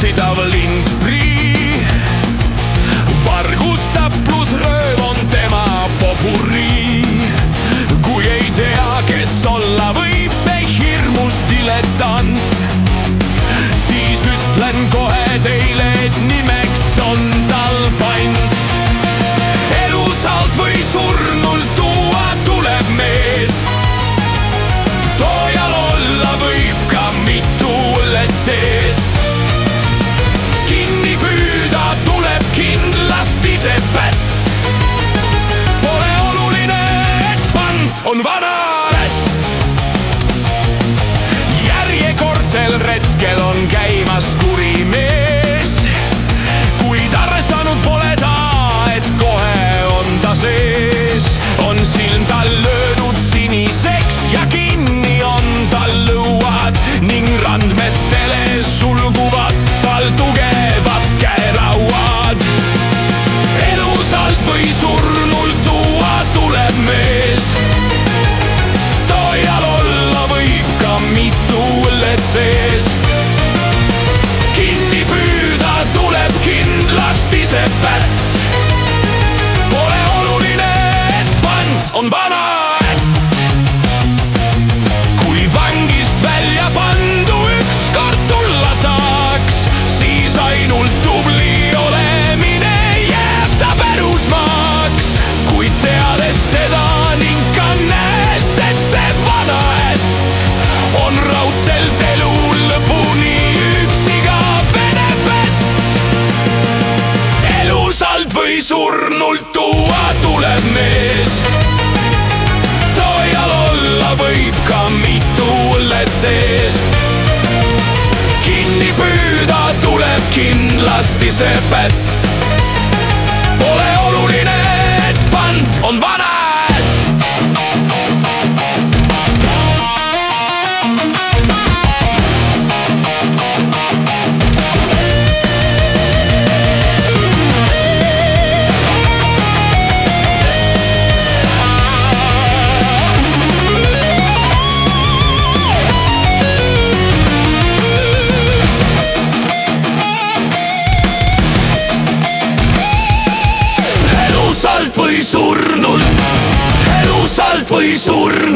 otsidav lindprii. vargustab pluss rööv on tema popurii. kui ei tea, kes olla võib see hirmus diletant, siis ütlen kohe teile, et nimeks on tal pant. elusalt või surnult tuua tuleb mees, toojal olla võib ka mitu õllet sees. kinni püüda tuleb kindlasti see pätt, pole oluline, et pant on vana rätt. järjekordsel retkel on käimas kuri mees, kuid arvestanud pole ta, et kohe on ta sees. on silm tal löödud siniseks ja kinni on tal lõuad ning randmetele sulguvad tal tugevad käerauad. elusalt või surnult tuua tuleb mees, toojal olla võib ka mitu õllet sees. kinni püüda tuleb kindlasti see pätt, pole oluline, et pant on vana ätt. kui vangist välja pandu ükskord tulla saaks, siis ainult tubli olemine jääb ta pärusmaaks. kuid teades teda ning ka näes, et see vana ätt on raudselt elu lõpuni üksi ka vene pätt. elusalt või surnult tuua tuleb mees, toojal olla võib ka mitu õllet sees. kinni püüda tuleb kindlasti see pätt, pole oluline, et pant on vana ätt. elusalt või surnult